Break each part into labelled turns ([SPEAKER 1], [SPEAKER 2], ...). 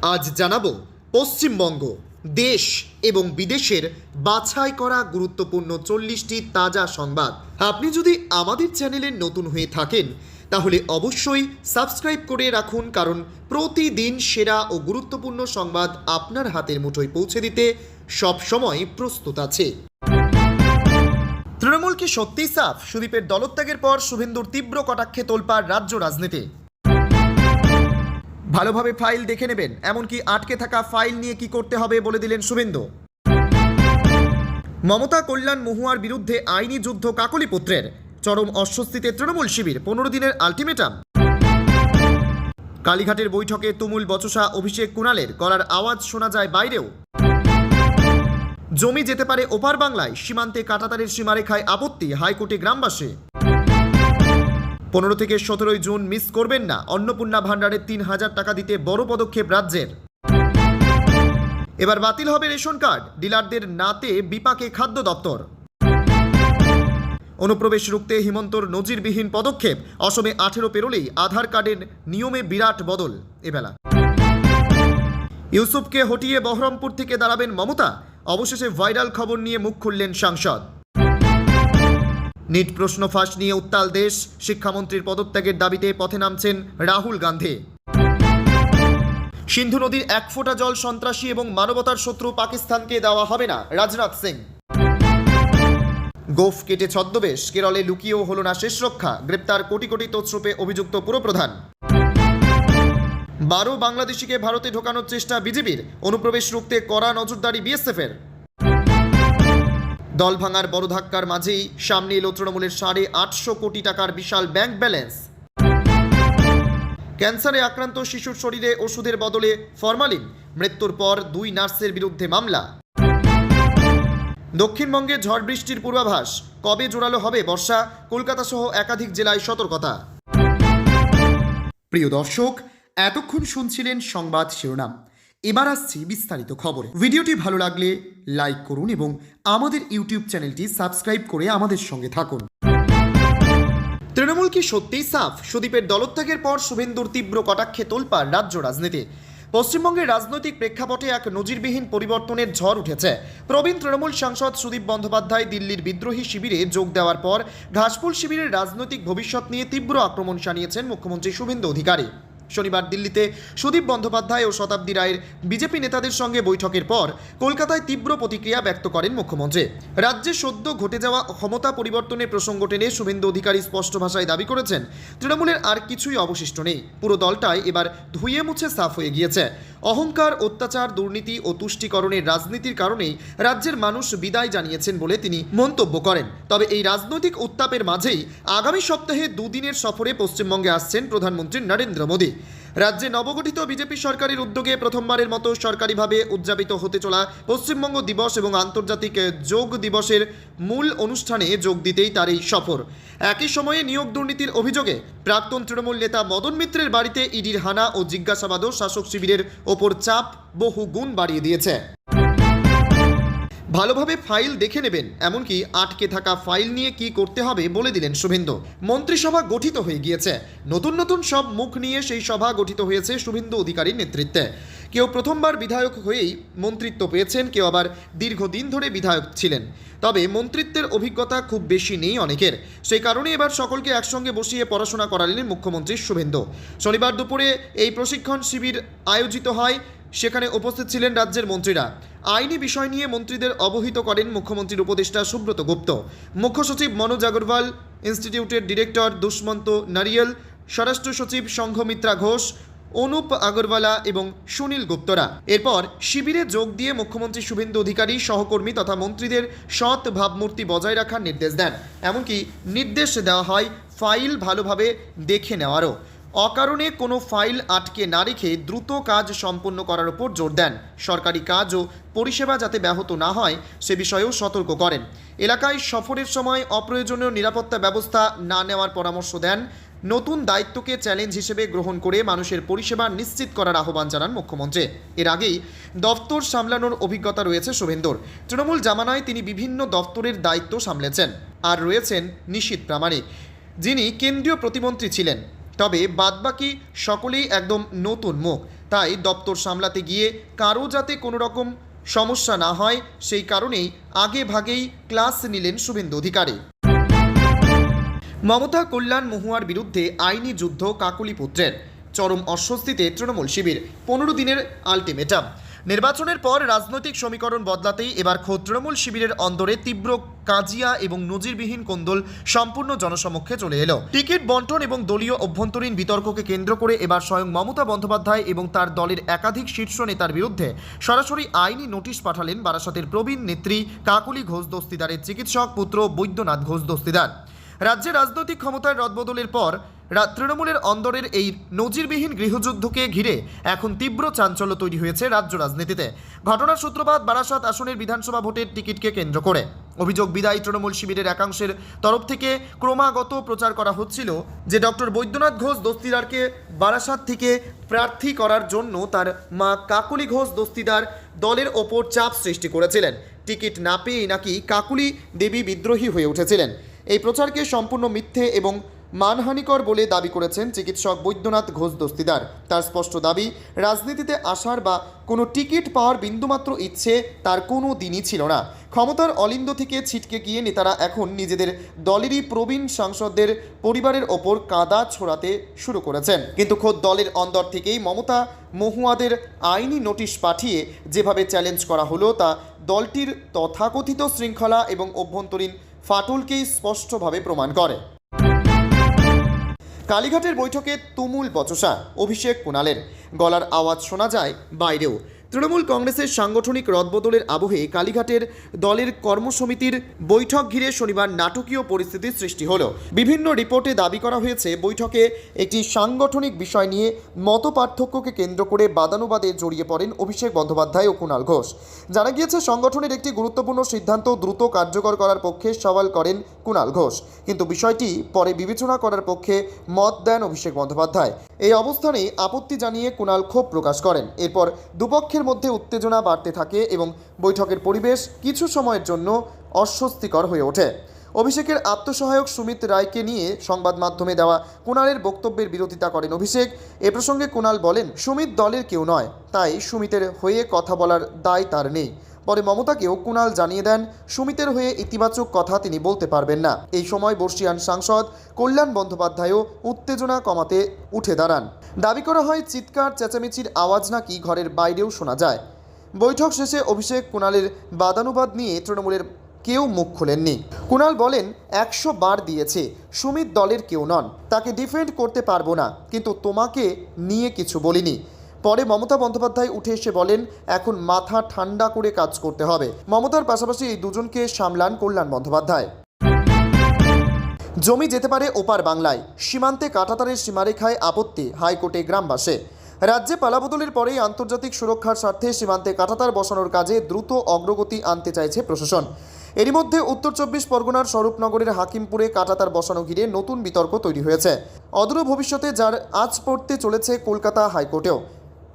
[SPEAKER 1] আজ জানাবো পশ্চিমবঙ্গ দেশ এবং বিদেশের বাছাই করা গুরুত্বপূর্ণ 40টি তাজা সংবাদ। আপনি যদি আমাদের চ্যানেলে নতুন হয়ে থাকেন তাহলে অবশ্যই সাবস্ক্রাইব করে রাখুন, কারণ প্রতিদিন সেরা ও গুরুত্বপূর্ণ সংবাদ আপনার হাতের মুঠোয় পৌঁছে দিতে সব সময় প্রস্তুত আছে। তৃণমূল কি সত্যিই সাফ? সুদীপের দলত্যাগের পর শুভেন্দুর তীব্র কটাক্ষে তোলপাড় রাজ্য রাজনীতি। ভালোভাবে ফাইল দেখে নেবেন, এমনকি আটকে থাকা ফাইল নিয়ে কি করতে হবে বলে দিলেন শুভেন্দু। মমতা কল্যাণ মহুয়ার বিরুদ্ধে আইনি যুদ্ধ কাকলিপুত্রের, চরম অস্বস্তিতে তৃণমূল শিবির, 15 দিনের আলটিমেটাম। কালীঘাটের বৈঠকে তুমুল বচসা অভিষেক কুণালের, গলার আওয়াজ শোনা যায় বাইরেও। জমি যেতে পারে ওপার বাংলায়, সীমান্তে কাঁটাতারের সীমারেখায় আপত্তি, হাইকোর্টে গ্রামবাসী। 15 থেকে 17 জুন মিস করবেন না, অন্নপূর্ণা ভাণ্ডারে 3000 টাকা দিতে বড় পদক্ষেপ রাজ্যের। এবার বাতিল হবে রেশন কার্ড, ডিলারদের নাতে বিপাকে খাদ্য দপ্তর। অনুপ্রবেশ রুখতে হিমন্তর নজিরবিহীন পদক্ষেপ, অসমে 18 পেরোলেই আধার কার্ডের নিয়মে বিরাট বদল। এবেলা ইউসুফকে হটিয়ে বহরমপুর থেকে দাঁড়াবেন মমতা, অবশেষে ভাইরাল খবর নিয়ে মুখ খুললেন সাংসদ। নিট প্রশ্ন ফাঁস নিয়ে উত্তাল দেশ, শিক্ষামন্ত্রীর পদত্যাগের দাবিতে পথে নামছেন রাহুল গান্ধী। সিন্ধু নদীর 1 ফোঁটা জল সন্ত্রাসী এবং মানবতার শত্রু পাকিস্তানকে দেওয়া হবে না, রাজনাথ সিং। গোফ কেটে ছদ্মবেশ, কেরলে লুকিয়েও হলো না শেষ রক্ষা, গ্রেপ্তার কোটি কোটি তছরূপে অভিযুক্ত পুরপ্রধান। 12 বাংলাদেশিকে ভারতে ঢোকানোর চেষ্টা বিজেপির, অনুপ্রবেশ রুখতে কড়া নজরদারি বিএসএফের। দল ভাঙার বড় ধাক্কার মাঝেই সামনে এলো তৃণমূলের 850 কোটি টাকার বিশাল ব্যাংক ব্যালেন্স। ক্যান্সারে আক্রান্ত শিশুর শরীরে ওষুধের বদলে ফরমালিন, মৃত্যুর পর 2 নার্সের বিরুদ্ধে মামলা। দক্ষিণবঙ্গে ঝড় বৃষ্টির পূর্বাভাস, কবে জোরালো হবে বর্ষা, কলকাতা সহ একাধিক জেলায় সতর্কতা। প্রিয় দর্শক, এতক্ষণ শুনছিলেন সংবাদ শিরোনাম, এবার আসছি বিস্তারিত খবরে। ভিডিওটি ভালো লাগলে লাইক করুন এবং আমাদের ইউটিউব চ্যানেলটি সাবস্ক্রাইব করে আমাদের সঙ্গে থাকুন। তৃণমূল কি সত্যিই সাফ? সুদীপের দলত্যাগের পর শুভেন্দুর তীব্র কটাক্ষে তোলপাড় রাজ্য রাজনীতি। পশ্চিমবঙ্গের রাজনৈতিক প্রেক্ষাপটে এক নজিরবিহীন পরিবর্তনের ঝড় উঠেছে। প্রবীণ তৃণমূল সাংসদ সুদীপ বন্দ্যোপাধ্যায় দিল্লির বিদ্রোহী শিবিরে যোগ দেওয়ার পর ঘাসফুল শিবিরের রাজনৈতিক ভবিষ্যৎ নিয়ে তীব্র আক্রমণ শানিয়েছেন মুখ্যমন্ত্রী শুভেন্দু অধিকারী। শনিবার দিল্লিতে সুদীপ বন্দ্যোপাধ্যায় ও শতাব্দী রায়ের বিজেপি নেতাদের সঙ্গে বৈঠকের পর কলকাতায় তীব্র প্রতিক্রিয়া ব্যক্ত করেন মুখ্যমন্ত্রী। রাজ্যে সদ্য ঘটে যাওয়া ক্ষমতা পরিবর্তনের প্রসঙ্গ টেনে শুভেন্দু অধিকারী স্পষ্ট ভাষায় দাবি করেছেন, তৃণমূলের আর কিছুই অবশিষ্ট নেই, পুরো দলটাই এবার ধুয়ে মুছে সাফ হয়ে গিয়েছে। অহংকার, অত্যাচার, দুর্নীতি ও তুষ্টিকরণের রাজনীতির কারণেই রাজ্যের মানুষ বিদায় জানিয়েছেন বলে তিনি মন্তব্য করেন। তবে এই রাজনৈতিক উত্তাপের মাঝেই আগামী সপ্তাহে 2 দিনের সফরে পশ্চিমবঙ্গে আসছেন প্রধানমন্ত্রী নরেন্দ্র মোদী। রাজ্যে নবগঠিত বিজেপি সরকারের উদ্যোগে প্রথমবারের মতো সরকারিভাবে উদযাপিত হতে চলা পশ্চিমবঙ্গ দিবস এবং আন্তর্জাতিক যোগ দিবসের মূল অনুষ্ঠানে যোগ দিতেই তার এই সফর। একই সময়ে নিয়োগ দুর্নীতির অভিযোগে প্রাক্তন তৃণমূল নেতা মদন মিত্রের বাড়িতে ইডির হানা ও জিজ্ঞাসাবাদও শাসক শিবিরের ওপর চাপ বহু গুণ বাড়িয়ে দিয়েছে। ভালোভাবে ফাইল দেখে নেবেন, এমনকি আটকে থাকা ফাইল নিয়ে কি করতে হবে বলে দিলেন শুভেন্দু। মন্ত্রিসভা গঠিত হয়ে গিয়েছে, নতুন নতুন সব মুখ নিয়ে সেই সভা গঠিত হয়েছে শুভেন্দু অধিকারীর নেতৃত্বে। কেউ প্রথমবার বিধায়ক হয়েই মন্ত্রিত্ব পেয়েছেন, কেউ আবার দীর্ঘদিন ধরে বিধায়ক ছিলেন। তবে মন্ত্রিত্বের অভিজ্ঞতা খুব বেশি নেই অনেকের, সেই কারণে এবার সকলকে একসঙ্গে বসিয়ে পড়াশোনা করালেন মুখ্যমন্ত্রী শুভেন্দু। শনিবার দুপুরে এই প্রশিক্ষণ শিবির আয়োজিত হয়, সেখানে উপস্থিত ছিলেন রাজ্যের মন্ত্রীরা। আইনি বিষয় নিয়ে মন্ত্রীদের অবহিত করেন মুখ্যমন্ত্রীর উপদেষ্টা সুব্রত গুপ্ত, মুখ্য সচিব মনোজ আগরওয়াল, ইনস্টিটিউটের ডিরেক্টর দুষ্মন্ত নারিয়েল, স্বরাষ্ট্র সচিব সংঘমিত্রা ঘোষ, অনুপ আগরওয়ালা এবং সুনীল গুপ্তরা। এরপর শিবিরে যোগ দিয়ে মুখ্যমন্ত্রী শুভেন্দু অধিকারী সহকর্মী তথা মন্ত্রীদের সৎ ভাবমূর্তি বজায় রাখার নির্দেশ দেন। এমনকি নির্দেশ দেওয়া হয় ফাইল ভালোভাবে দেখে নেওয়ারও। অকারণে কোনো ফাইল আটকে না রেখে দ্রুত কাজ সম্পন্ন করার উপর জোর দেন। সরকারি কাজ ও পরিষেবা যাতে ব্যাহত না হয় সে বিষয়েও সতর্ক করেন। এলাকায় সফরের সময় অপ্রয়োজনীয় নিরাপত্তা ব্যবস্থা না নেওয়ার পরামর্শ দেন। নতুন দায়িত্বকে চ্যালেঞ্জ হিসেবে গ্রহণ করে মানুষের পরিষেবা নিশ্চিত করার আহ্বান জানান মুখ্যমন্ত্রী। এর আগেই দপ্তর সামলানোর অভিজ্ঞতা রয়েছে শুভেন্দুর। তৃণমূল জামানায় তিনি বিভিন্ন দপ্তরের দায়িত্ব সামলেছেন। আর রয়েছেন নিশীথ প্রামাণিক, যিনি কেন্দ্রীয় প্রতিমন্ত্রী ছিলেন। তবে বাদবাকি সকলেই একদম নতুন মুখ। তাই দপ্তর সামলাতে গিয়ে কারো যাতে কোনো রকম সমস্যা না হয় সেই কারণেই আগে ভাগেই ক্লাস নিলেন শুভেন্দু অধিকারী। মমতা কল্যাণ মহুয়ার বিরুদ্ধে আইনি যুদ্ধ কাকলি পুত্রের, চরম অস্বস্তিতে তৃণমূল শিবির, 15 দিনের আলটিমেটাম। নির্বাচনের পর রাজনৈতিক সমীকরণ বদলাতেই এবার খোদ তৃণমূল শিবিরের অন্দরে তীব্র কাজিয়া এবং নজিরবিহীন কোন্দল সম্পূর্ণ জনসমক্ষে চলে এলো। টিকিট বন্টন এবং দলীয় অভ্যন্তরীণ বিতর্ককে কেন্দ্র করে এবার স্বয়ং মমতা বন্দ্যোপাধ্যায় এবং তার দলের একাধিক শীর্ষ নেতার বিরুদ্ধে সরাসরি আইনি নোটিশ পাঠালেন বারাসতের প্রবীণ নেত্রী কাকলি ঘোষ দস্তিদারের চিকিৎসক পুত্র বৈদ্যনাথ ঘোষ দস্তিদার। রাজ্যে রাজনৈতিক ক্ষমতার রদবদলের পর তৃণমূলের অন্দরের এই নজিরবিহীন গৃহযুদ্ধকে ঘিরে এখন তীব্র চাঞ্চল্য তৈরি হয়েছে রাজ্য রাজনীতিতে। ঘটনার সূত্রপাত বারাসত আসনের বিধানসভা ভোটের টিকিটকে কেন্দ্র করে। অভিযোগ, বিদায়ী তৃণমূল শিবিরের একাংশের তরফ থেকে ক্রমাগত প্রচার করা হচ্ছিল যে ডক্টর বৈদ্যনাথ ঘোষ দস্তিদারকে বারাসত থেকে প্রার্থী করার জন্য তার মা কাকলি ঘোষ দস্তিদার দলের ওপর চাপ সৃষ্টি করেছিলেন। টিকিট না পেয়ে নাকি কাকলি দেবী বিদ্রোহী হয়ে উঠেছিলেন। এই প্রচারকে সম্পূর্ণ মিথ্যে এবং মানহানিকর বলে দাবি করেছেন চিকিৎসক বৈদ্যনাথ ঘোষ দস্তিদার। তার স্পষ্ট দাবি, রাজনীতিতে আসার বা কোনো টিকিট পাওয়ার বিন্দুমাত্র ইচ্ছে তার কোনো দিনই ছিল না। ক্ষমতার অলিন্দ থেকে ছিটকে গিয়ে নেতারা এখন নিজেদের দলেরই প্রবীণ সাংসদদের পরিবারের ওপর কাদা ছোড়াতে শুরু করেছেন। কিন্তু খোদ দলের অন্দর থেকেই মমতা মহুয়াদের আইনি নোটিশ পাঠিয়ে যেভাবে চ্যালেঞ্জ করা হলো তা দলটির তথাকথিত শৃঙ্খলা এবং অভ্যন্তরীণ ফাটলকেই স্পষ্টভাবে প্রমাণ করে। কালীঘাটের বৈঠকে তুমুল বচসা, অভিষেক কুণালের গলার আওয়াজ শোনা যায় বাইরেও। তৃণমূল কংগ্রেসের সাংগঠনিক রদবদলের আবহে কালীঘাটের দলের কর্মসমিতির বৈঠক ঘিরে শনিবার নাটকীয় পরিস্থিতির সৃষ্টি হলো। বিভিন্ন রিপোর্টে দাবি করা হয়েছে বৈঠকে একটি সাংগঠনিক বিষয় নিয়ে মতপার্থক্যকে কেন্দ্র করে বাদানুবাদে জড়িয়ে পড়েন অভিষেক বন্দ্যোপাধ্যায় ও কুণাল ঘোষ। জানা গিয়েছে সংগঠনের একটি গুরুত্বপূর্ণ সিদ্ধান্ত দ্রুত কার্যকর করার পক্ষে সওয়াল করেন কুণাল ঘোষ, কিন্তু বিষয়টি পরে বিবেচনা করার পক্ষে মত দেন অভিষেক বন্দ্যোপাধ্যায়। এই অবস্থানে আপত্তি জানিয়ে কুণাল ক্ষোভ প্রকাশ করেন। এরপর দুপক্ষের মধ্যে উত্তেজনা বাড়তে থাকে এবং বৈঠকের পরিবেশ কিছু সময়ের জন্য অস্বস্তিকর হয়ে ওঠে। অভিষেকের আত্মসহায়ক সুমিত রায়কে নিয়ে সংবাদ মাধ্যমে দেওয়া কুণালের বক্তব্যের বিরোধিতা করেন অভিষেক। এ প্রসঙ্গে কুণাল বলেন, সুমিত দলের কেউ নয়, তাই সুমিতের হয়ে কথা বলার দায় তার নেই। পরে মমতাকেও কুণাল জানিয়ে দেন সুমিতের হয়ে ইতিবাচক কথা তিনি বলতে পারবেন না। এই সময় বর্ষিয়ান সাংসদ কল্যাণ বন্দ্যোপাধ্যায়ও উত্তেজনা কমাতে উঠে দাঁড়ান। দাবি করা হয় চিৎকার চেঁচামেচির আওয়াজ নাকি ঘরের বাইরেও শোনা যায়। বৈঠক শেষে অভিষেক কুণালের বাদানুবাদ নিয়ে তৃণমূলের কেউ মুখ খোলেননি। কুণাল বলেন, 100 বার দিয়েছে, সুমিত দলের কেউ নন, তাকে ডিফেন্ড করতে পারবো না, কিন্তু তোমাকে নিয়ে কিছু বলিনি। পরে মমতা বন্দ্যোপাধ্যায় উঠে এসে বলেন, এখন মাথা ঠান্ডা করে কাজ করতে হবে। মমতার পাশাপাশি এই দুজনকে সামলান কল্যাণ বন্দ্যোপাধ্যায়। জমি যেতে পারে ওপার বাংলায়, সীমান্তে কাঁটাতারের সীমারেখায় আপত্তি হাইকোর্টে গ্রামবাসে। রাজ্যে পালাবদলের পরেই আন্তর্জাতিক সুরক্ষার স্বার্থে সীমান্তে কাঁটাতার বসানোর কাজে দ্রুত অগ্রগতি আনতে চাইছে প্রশাসন। এরই মধ্যে উত্তর 24 পরগনার স্বরূপনগরের হাকিমপুরে কাঁটাতার বসানো ঘিরে নতুন বিতর্ক তৈরি হয়েছে। অদূর ভবিষ্যতে যার আজ পড়তে চলেছে কলকাতা হাইকোর্টেও।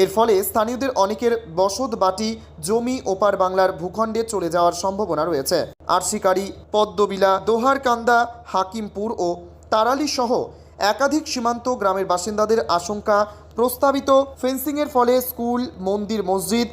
[SPEAKER 1] এর ফলে স্থানীয়দের অনেকের বসত বাটি জমি ওপার বাংলার ভূখণ্ডে চলে যাওয়ার সম্ভাবনা রয়েছে। আরসিকারি, পদ্মবিলা, দোহারকান্দা, হাকিমপুর ও তারালি সহ একাধিক সীমান্ত গ্রামের বাসিন্দাদের আশঙ্কা, প্রস্তাবিত ফেন্সিংয়ের ফলে স্কুল, মন্দির, মসজিদ,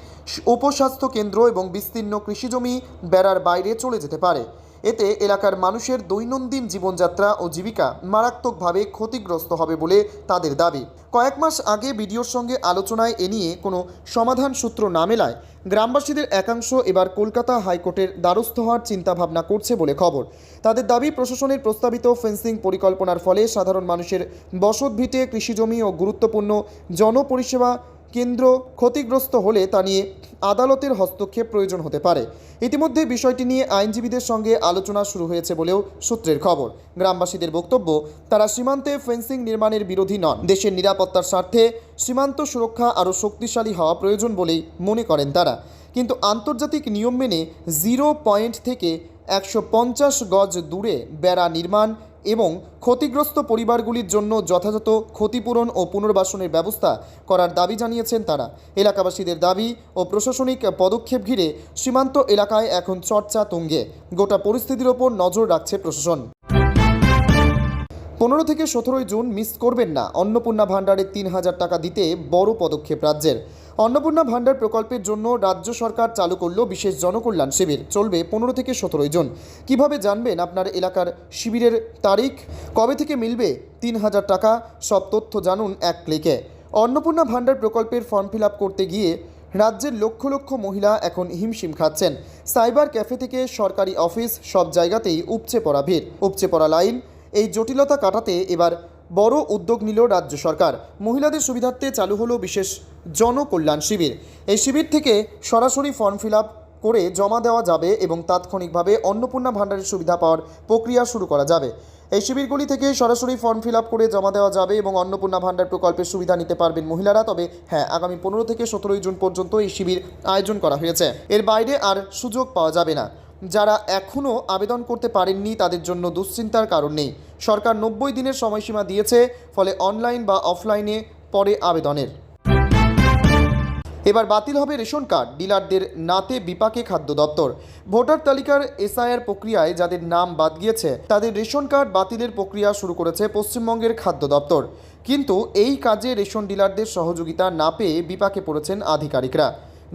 [SPEAKER 1] উপস্বাস্থ্য কেন্দ্র এবং বিস্তীর্ণ কৃষিজমি বেড়ার বাইরে চলে যেতে পারে। এতে এলাকার মানুষের দৈনন্দিন জীবনযাত্রা ও জীবিকা মারাত্মকভাবে ক্ষতিগ্রস্ত হবে বলে তাদের দাবি। কয়েক মাস আগে বিডিওর সঙ্গে আলোচনায় এ নিয়ে কোনো সমাধান সূত্র না মেলায় গ্রামবাসীদের একাংশ এবার কলকাতা হাইকোর্টের দ্বারস্থ হওয়ার চিন্তাভাবনা করছে বলে খবর। তাদের দাবি, প্রশাসনের প্রস্তাবিত ফেন্সিং পরিকল্পনার ফলে সাধারণ মানুষের বসতভিটে, কৃষিজমি ও গুরুত্বপূর্ণ জনপরিষেবা কেন্দ্র ক্ষতিগ্রস্ত হলে তা নিয়ে আদালতের হস্তক্ষেপ প্রয়োজন হতে পারে। ইতিমধ্যে বিষয়টি নিয়ে আইনজীবীদের সঙ্গে আলোচনা শুরু হয়েছে বলেও সূত্রের খবর। গ্রামবাসীদের বক্তব্য, তারা সীমান্তে ফেন্সিং নির্মাণের বিরোধী নন, দেশের নিরাপত্তার স্বার্থে সীমান্ত সুরক্ষা আরও শক্তিশালী হওয়া প্রয়োজন বলেই মনে করেন তারা। কিন্তু আন্তর্জাতিক নিয়ম মেনে 0 পয়েন্ট থেকে 150 গজ দূরে বেড়া নির্মাণ এবং ক্ষতিগ্রস্ত পরিবারগুলির জন্য যথাযথ ক্ষতিপূরণ ও পুনর্বাসনের ব্যবস্থা করার দাবি জানিয়েছেন তারা। এলাকাবাসীদের দাবি ও প্রশাসনিক পদক্ষেপ ঘিরে সীমান্ত এলাকায় এখন চর্চা তুঙ্গে। গোটা পরিস্থিতির ওপর নজর রাখছে প্রশাসন। 15 থেকে 17 জুন মিস করবেন না। অন্নপূর্ণা ভাণ্ডারে 3,000 টাকা দিতে বড় পদক্ষেপ রাজ্যের। অন্নপূর্ণা ভাণ্ডার প্রকল্পের জন্য রাজ্য সরকার চালু করল বিশেষ জনকল্যাণ শিবির। চলবে 15 থেকে 17 জুন। কিভাবে জানবেন আপনার এলাকার শিবিরের তারিখ, কবে থেকে মিলবে 3,000 টাকা, সব তথ্য জানুন এক ক্লিকে। অন্নপূর্ণা ভাণ্ডার প্রকল্পের ফর্ম ফিল আপ করতে গিয়ে রাজ্যের লক্ষ লক্ষ মহিলা এখন হিমশিম খাচ্ছেন। সাইবার ক্যাফে থেকে সরকারি অফিস, সব জায়গাতেই উপচে পড়া ভিড়, উপচে পড়া লাইন। এই জটিলতা কাটাতে এবার বড় উদ্যোগ নিল রাজ্য সরকার। মহিলাদের সুবিধার্থে চালু হলো বিশেষ জনকল্যাণ শিবির। এই শিবির থেকে সরাসরি ফর্ম ফিল আপ করে জমা দেওয়া যাবে এবং তাৎক্ষণিকভাবে অন্নপূর্ণা ভাণ্ডারের সুবিধা পাওয়ার প্রক্রিয়া শুরু করা যাবে। এই শিবিরগুলি থেকে সরাসরি ফর্ম ফিল আপ করে জমা দেওয়া যাবে এবং অন্নপূর্ণা ভাণ্ডার প্রকল্পের সুবিধা নিতে পারবেন মহিলারা। তবে হ্যাঁ, আগামী 15 থেকে 17 জুন পর্যন্ত এই শিবির আয়োজন করা হয়েছে। এর বাইরে আর সুযোগ পাওয়া যাবে না। যারা এখনও আবেদন করতে পারেননি তাদের জন্য দুশ্চিন্তার কারণ নেই। সরকার 90 দিনের সময়সীমা দিয়েছে, ফলে অনলাইন বা অফলাইনে পরে আবেদনের। এবার বাতিল হবে রেশন কার্ড, ডিলারদের নাতে বিপাকে খাদ্য দপ্তর। ভোটার তালিকার এসআইআর প্রক্রিয়ায় যাদের নাম বাদ গিয়েছে তাদের রেশন কার্ড বাতিলের প্রক্রিয়া শুরু করেছে পশ্চিমবঙ্গের খাদ্য দপ্তর। কিন্তু এই কাজে রেশন ডিলারদের সহযোগিতা না পেয়ে বিপাকে পড়েছেন আধিকারিকরা।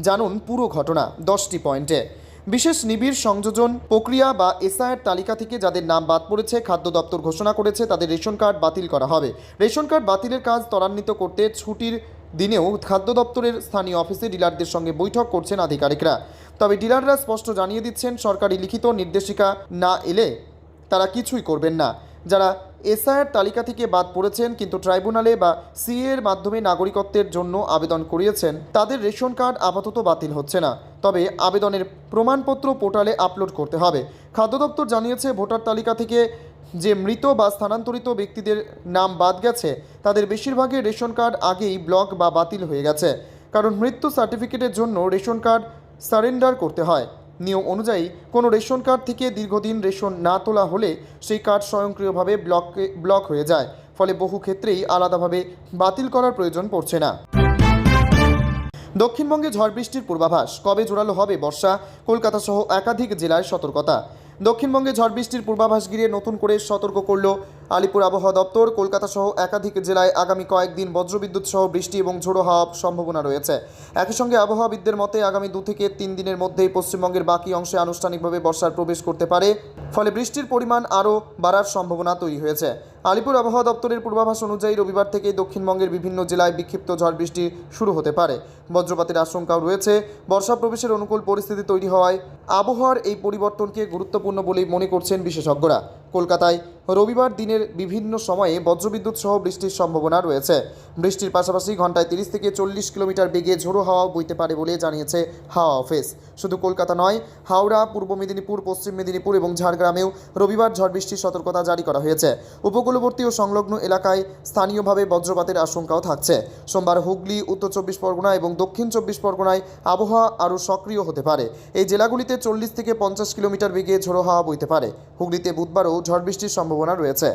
[SPEAKER 1] জানুন পুরো ঘটনা 10টি পয়েন্টে। বিশেষ নিবিড় সংযোজন প্রক্রিয়া বা এসআইআর তালিকা থেকে যাদের নাম বাদ পড়েছে খাদ্য দপ্তর ঘোষণা করেছে তাদের রেশন কার্ড বাতিল করা হবে। রেশন কার্ড বাতিলের কাজ ত্বরান্বিত করতে ছুটির দিনেও খাদ্য দপ্তরের স্থানীয় অফিসে ডিলারদের সঙ্গে বৈঠক করছেন আধিকারিকরা। তবে ডিলাররা স্পষ্ট জানিয়ে দিচ্ছেন, সরকারি লিখিত নির্দেশিকা না এলে তারা কিছুই করবেন না। যারা এসআইআর তালিকা থেকে বাদ পড়েছেন কিন্তু ট্রাইব্যুনালে বা সিএ এর মাধ্যমে নাগরিকত্বের জন্য আবেদন করিয়েছেন তাদের রেশন কার্ড আপাতত বাতিল হচ্ছে না। তবে আবেদনের প্রমাণপত্র পোর্টালে আপলোড করতে হবে। খাদ্য দপ্তর জানিয়েছে, ভোটার তালিকা থেকে যে মৃত বা স্থানান্তরিত ব্যক্তিদের নাম বাদ গেছে তাদের বেশিরভাগের রেশন কার্ড আগেই ব্লক বা বাতিল হয়ে গেছে। কারণ মৃত্যু সার্টিফিকেটের জন্য রেশন কার্ড সারেন্ডার করতে হয়। নিয়ম অনুযায়ী কোনো রেশন কার্ড থেকে দীর্ঘদিন রেশন না তোলা হলে সেই কার্ড স্বয়ংক্রিয়ভাবে ব্লক হয়ে যায়। ফলে বহু ক্ষেত্রেই আলাদাভাবে বাতিল করার প্রয়োজন পড়ছে না। দক্ষিণবঙ্গে ঝড় বৃষ্টির পূর্বাভাস, কবে জোরালো হবে বর্ষা? কলকাতা সহ একাধিক জেলায় সতর্কতা। দক্ষিণবঙ্গে ঝড় বৃষ্টির পূর্বাভাস ঘিরে নতুন করে সতর্ক করল আলিপুর আবহাওয়া দপ্তর। কলকাতা সহ একাধিক জেলায় আগামী কয়েকদিন বজ্রবিদ্যুৎ সহ বৃষ্টি এবং ঝোড়ো হাওয়ার সম্ভাবনা রয়েছে। একই সঙ্গে আবহাওয়াবিদদের মতে আগামী 2 থেকে 3 দিনের মধ্যেই পশ্চিমবঙ্গের বাকি অংশে আনুষ্ঠানিকভাবে বর্ষার প্রবেশ করতে পারে। ফলে বৃষ্টির পরিমাণ আরও বাড়ার সম্ভাবনা তৈরি হয়েছে। আলিপুর আবহাওয়া দপ্তরের পূর্বাভাস অনুযায়ী রবিবার থেকে দক্ষিণবঙ্গের বিভিন্ন জেলায় বিক্ষিপ্ত ঝড় বৃষ্টি শুরু হতে পারে। বজ্রপাতের আশঙ্কাও রয়েছে। বর্ষা প্রবেশের অনুকূল পরিস্থিতি তৈরি হওয়ায় আবহাওয়ার এই পরিবর্তনকে গুরুত্বপূর্ণ বলেই মনে করছেন বিশেষজ্ঞরা। কলকাতায় রবিবার দিনের বিভিন্ন সময়ে বজ্রবিদ্যুৎ সহ বৃষ্টির সম্ভাবনা রয়েছে। বৃষ্টির পাশাপাশি ঘন্টায় 30 থেকে 40 কিলোমিটার বেগে ঝোড়ো হাওয়া বইতে পারে বলে জানিয়েছে হাওয়া অফিস। শুধু কলকাতা নয়, হাওড়া, পূর্ব মেদিনীপুর, পশ্চিম মেদিনীপুর এবং ঝাড়গ্রামেও রবিবার ঝড় বৃষ্টির সতর্কতা জারি করা হয়েছে। উপকূলবর্তী ও সংলগ্ন এলাকায় স্থানীয়ভাবে বজ্রপাতের আশঙ্কাও থাকছে। সোমবার হুগলি, উত্তর 24 পরগনা এবং দক্ষিণ 24 পরগনায় আবহাওয়া আরও সক্রিয় হতে পারে। এই জেলাগুলিতে 40 থেকে 50 কিলোমিটার বেগে ঝোড়ো হাওয়া বইতে পারে। হুগলিতে বুধবারও ঝড় বৃষ্টির সম্ভাবনা রয়েছে।